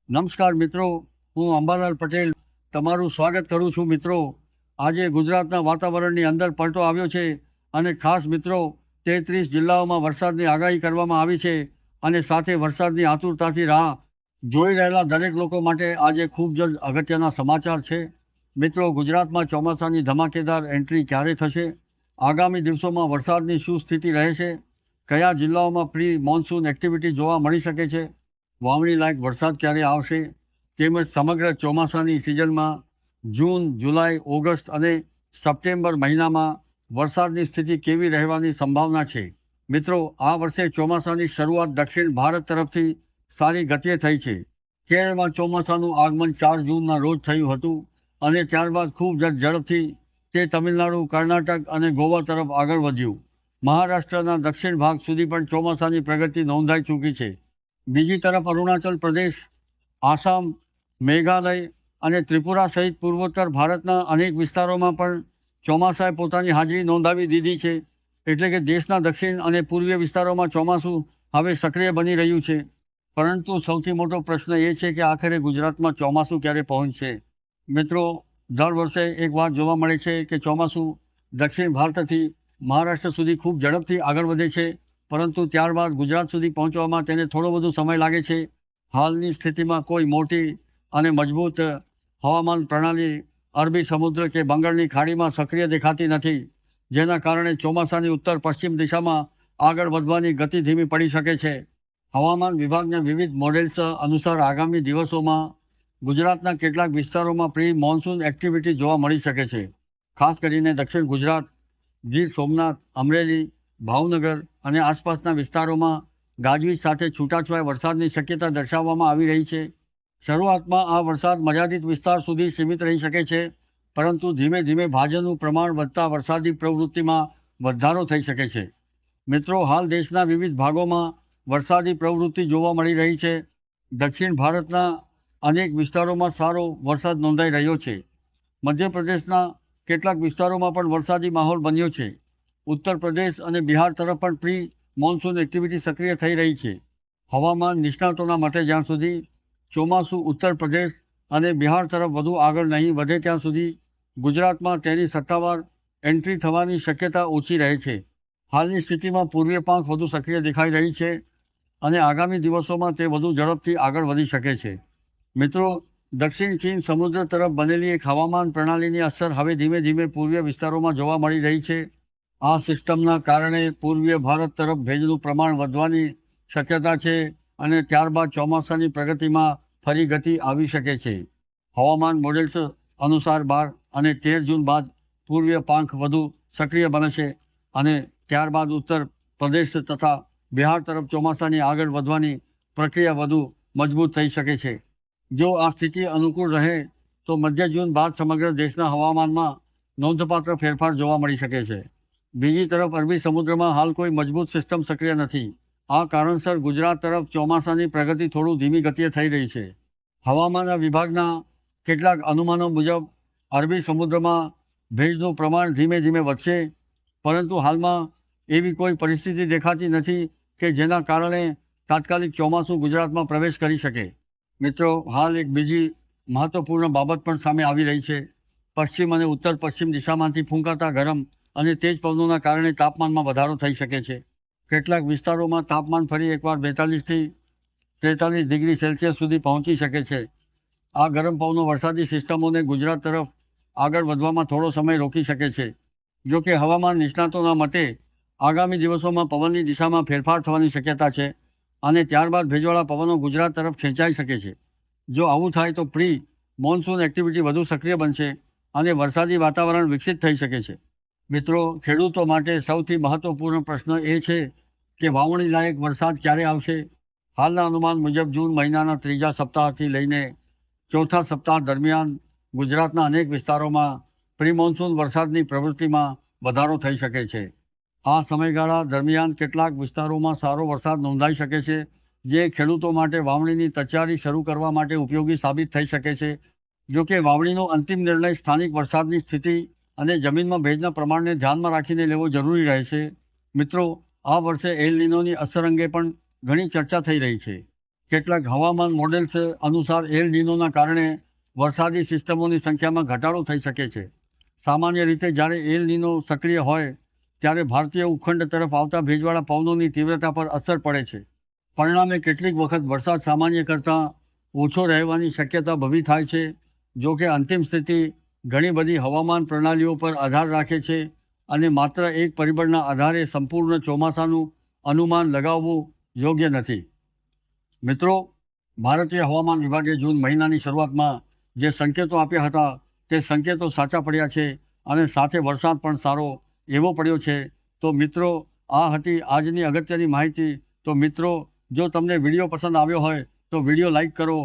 નમસ્કાર મિત્રો, હું અંબાલાલ પટેલ તમારું સ્વાગત કરું છું. મિત્રો, આજે ગુજરાતના વાતાવરણની અંદર પલટો આવ્યો છે અને ખાસ મિત્રો 33 જિલ્લાઓમાં વરસાદની આગાહી કરવામાં આવી છે અને સાથે વરસાદની આતુરતાથી રાહ જોઈ રહેલા દરેક લોકો માટે આજે ખૂબ જ અગત્યના સમાચાર છે. મિત્રો, ગુજરાતમાં ચોમાસાની ધમાકેદાર એન્ટ્રી ક્યારે થશે? આગામી દિવસોમાં વરસાદની શું સ્થિતિ રહે છે? કયા જિલ્લાઓમાં પ્રી મોન્સૂન એક્ટિવિટી જોવા મળી શકે છે? વાવણી લાયક વરસાદ ક્યારે આવશે? તેમજ સમગ્ર ચોમાસાની સિઝનમાં જૂન, જુલાઈ, ઓગસ્ટ અને સપ્ટેમ્બર મહિનામાં વરસાદની સ્થિતિ કેવી રહેવાની સંભાવના છે? મિત્રો, આ વર્ષે ચોમાસાની શરૂઆત દક્ષિણ ભારત તરફથી સારી ગતિએ થઈ છે. કેરળમાં ચોમાસાનું આગમન 4 જૂનના રોજ થયું હતું અને ત્યારબાદ ખૂબ જ ઝડપથી તે તમિલનાડુ, કર્ણાટક અને ગોવા તરફ આગળ વધ્યું. મહારાષ્ટ્રના દક્ષિણ ભાગ સુધી પણ ચોમાસાની પ્રગતિ નોંધાઈ ચૂકી છે. બીજી તરફ અરુણાચલ પ્રદેશ, આસામ, મેઘાલય અને ત્રિપુરા સહિત પૂર્વોત્તર ભારતના અનેક વિસ્તારોમાં પણ ચોમાસાએ પોતાની હાજરી નોંધાવી દીધી છે. એટલે કે દેશના દક્ષિણ અને પૂર્વીય વિસ્તારોમાં ચોમાસું હવે સક્રિય બની રહ્યું છે. પરંતુ સૌથી મોટો પ્રશ્ન એ છે કે આખરે ગુજરાતમાં ચોમાસું ક્યારે પહોંચશે? મિત્રો, દર વર્ષે એક વાત જોવા મળે છે કે ચોમાસું દક્ષિણ ભારતથી મહારાષ્ટ્ર સુધી ખૂબ ઝડપથી આગળ વધે છે, પરંતુ ત્યારબાદ ગુજરાત સુધી પહોંચવામાં તેને થોડો વધુ સમય લાગે છે. હાલની સ્થિતિમાં કોઈ મોટી અને મજબૂત હવામાન પ્રણાલી અરબી સમુદ્ર કે બંગાળની ખાડીમાં સક્રિય દેખાતી નથી, જેના કારણે ચોમાસાની ઉત્તર પશ્ચિમ દિશામાં આગળ વધવાની ગતિ ધીમી પડી શકે છે. હવામાન વિભાગના વિવિધ મોડેલ્સ અનુસાર આગામી દિવસોમાં ગુજરાતના કેટલાક વિસ્તારોમાં પ્રી મોન્સૂન એક્ટિવિટી જોવા મળી શકે છે. ખાસ કરીને દક્ષિણ ગુજરાત, ગીર સોમનાથ, અમરેલી, ભાવનગર અને આસપાસના વિસ્તારોમાં ગાજવીજ સાથે છૂટાછવાયા વરસાદની શક્યતા દર્શાવવામાં આવી રહી છે. શરૂઆતમાં આ વરસાદ મર્યાદિત વિસ્તાર સુધી સીમિત રહી શકે છે, પરંતુ ધીમે ધીમે ભાજનનું પ્રમાણ વધતા વરસાદી પ્રવૃત્તિમાં વધારો થઈ શકે છે. મિત્રો, હાલ દેશના વિવિધ ભાગોમાં વરસાદી પ્રવૃત્તિ જોવા મળી રહી છે. દક્ષિણ ભારતના અનેક વિસ્તારોમાં સારો વરસાદ નોંધાઈ રહ્યો છે. મધ્યપ્રદેશના કેટલાક વિસ્તારોમાં પણ વરસાદી માહોલ બન્યો છે. ઉત્તર પ્રદેશ અને બિહાર તરફ પણ પ્રી મોન્સૂન એક્ટિવિટી સક્રિય થઈ રહી છે. હવામાન નિષ્ણાતોના મતે જ્યાં સુધી ચોમાસું ઉત્તર પ્રદેશ અને બિહાર તરફ વધુ આગળ નહીં વધે ત્યાં સુધી ગુજરાતમાં તેની સત્તાવાર એન્ટ્રી થવાની શક્યતા ઓછી રહે છે. હાલની સ્થિતિમાં પૂર્વીય પાંખ વધુ સક્રિય દેખાઈ રહી છે અને આગામી દિવસોમાં તે વધુ ઝડપથી આગળ વધી શકે છે. મિત્રો, દક્ષિણ ચીન સમુદ્ર તરફ બનેલી એક હવામાન પ્રણાલીની અસર હવે ધીમે ધીમે પૂર્વીય વિસ્તારોમાં જોવા મળી રહી છે. આ સિસ્ટમના કારણે પૂર્વીય ભારત તરફ ભેજનું પ્રમાણ વધવાની શક્યતા છે અને ત્યારબાદ ચોમાસાની પ્રગતિમાં ફરી ગતિ આવી શકે છે. હવામાન મોડેલ્સ અનુસાર 12 અને 13 જૂન બાદ પૂર્વીય પાંખ વધુ સક્રિય બનશે અને ત્યારબાદ ઉત્તર પ્રદેશ તથા બિહાર તરફ ચોમાસાની આગળ વધવાની પ્રક્રિયા વધુ મજબૂત થઈ શકે છે. જો આ સ્થિતિ અનુકૂળ રહે તો મધ્ય જૂન બાદ સમગ્ર દેશના હવામાનમાં નોંધપાત્ર ફેરફાર જોવા મળી શકે છે. બીજી તરફ અરબી સમુદ્રમાં હાલ કોઈ મજબૂત સિસ્ટમ સક્રિય નથી. આ કારણસર ગુજરાત તરફ ચોમાસાની પ્રગતિ થોડું ધીમી ગતિએ થઈ રહી છે. હવામાન વિભાગના કેટલાક અનુમાનો મુજબ અરબી સમુદ્રમાં ભેજનું પ્રમાણ ધીમે ધીમે વધશે, પરંતુ હાલમાં એવી કોઈ પરિસ્થિતિ દેખાતી નથી કે જેના કારણે તાત્કાલિક ચોમાસું ગુજરાતમાં પ્રવેશ કરી શકે. મિત્રો, હાલ એક બીજી મહત્વપૂર્ણ બાબત પણ સામે આવી રહી છે. પશ્ચિમ અને ઉત્તર પશ્ચિમ દિશામાંથી ફૂંકાતા ગરમ અને તેજ પવનોના કારણે તાપમાનમાં વધારો થઈ શકે છે. કેટલાક વિસ્તારોમાં તાપમાન ફરી એકવાર 42થી 43 ડિગ્રી સેલ્સિયસ સુધી પહોંચી શકે છે. આ ગરમ પવનો વરસાદી સિસ્ટમોને ગુજરાત તરફ આગળ વધવામાં થોડો સમય રોકી શકે છે. જો કે હવામાન નિષ્ણાતોના મતે આગામી દિવસોમાં પવનની દિશામાં ફેરફાર થવાની શક્યતા છે અને ત્યારબાદ ભેજવાળા પવનો ગુજરાત તરફ ખેંચાઈ શકે છે. જો આવું થાય તો પ્રી મોન્સૂન એક્ટિવિટી વધુ સક્રિય બનશે અને વરસાદી વાતાવરણ વિકસિત થઈ શકે છે. મિત્રો, ખેડૂતો માટે સૌથી મહત્વપૂર્ણ પ્રશ્ન એ છે કે વાવણી લાયક વરસાદ ક્યારે આવશે? હાલના અનુમાન મુજબ જૂન મહિનાના ત્રીજા સપ્તાહથી લઈને ચોથા સપ્તાહ દરમિયાન ગુજરાતના અનેક વિસ્તારોમાં પ્રી મોન્સૂન વરસાદની પ્રવૃત્તિમાં વધારો થઈ શકે છે. આ સમયગાળા દરમિયાન કેટલાક વિસ્તારોમાં સારો વરસાદ નોંધાઈ શકે છે, જે ખેડૂતો માટે વાવણીની તૈયારી શરૂ કરવા માટે ઉપયોગી સાબિત થઈ શકે છે. જો કે વાવણીનો અંતિમ નિર્ણય સ્થાનિક વરસાદની સ્થિતિ અને જમીનમાં ભેજના પ્રમાણને ધ્યાનમાં રાખીને લેવો જરૂરી રહેશે. મિત્રો, આ વર્ષે એલ નીનોની અસર અંગે પણ ઘણી ચર્ચા થઈ રહી છે. કેટલાક હવામાન મોડેલ્સ અનુસાર એલ નીનોના કારણે વરસાદી સિસ્ટમોની સંખ્યામાં ઘટાડો થઈ શકે છે. સામાન્ય રીતે જ્યારે એલ નીનો સક્રિય હોય ત્યારે ભારતીય ઉપખંડ તરફ આવતા ભેજવાળા પવનોની તીવ્રતા પર અસર પડે છે. પરિણામે કેટલીક વખત વરસાદ સામાન્ય કરતાં ઓછો રહેવાની શક્યતા ઊભી થાય છે. જો કે અંતિમ સ્થિતિ ઘણી બધી હવામાન પ્રણાલીઓ પર આધાર રાખે છે અને માત્ર એક પરિબળના આધારે સંપૂર્ણ ચોમાસાનું અનુમાન લગાવવું યોગ્ય નથી. મિત્રો, ભારતીય હવામાન વિભાગે જૂન મહિનાની શરૂઆતમાં જે સંકેતો આપ્યા હતા તે સંકેતો સાચા પડ્યા છે અને સાથે વરસાદ પણ સારો એવો પડ્યો છે. તો મિત્રો, આ હતી આજની અગત્યની માહિતી. તો મિત્રો, જો તમને વિડીયો પસંદ આવ્યો હોય તો વિડીયો લાઈક કરો,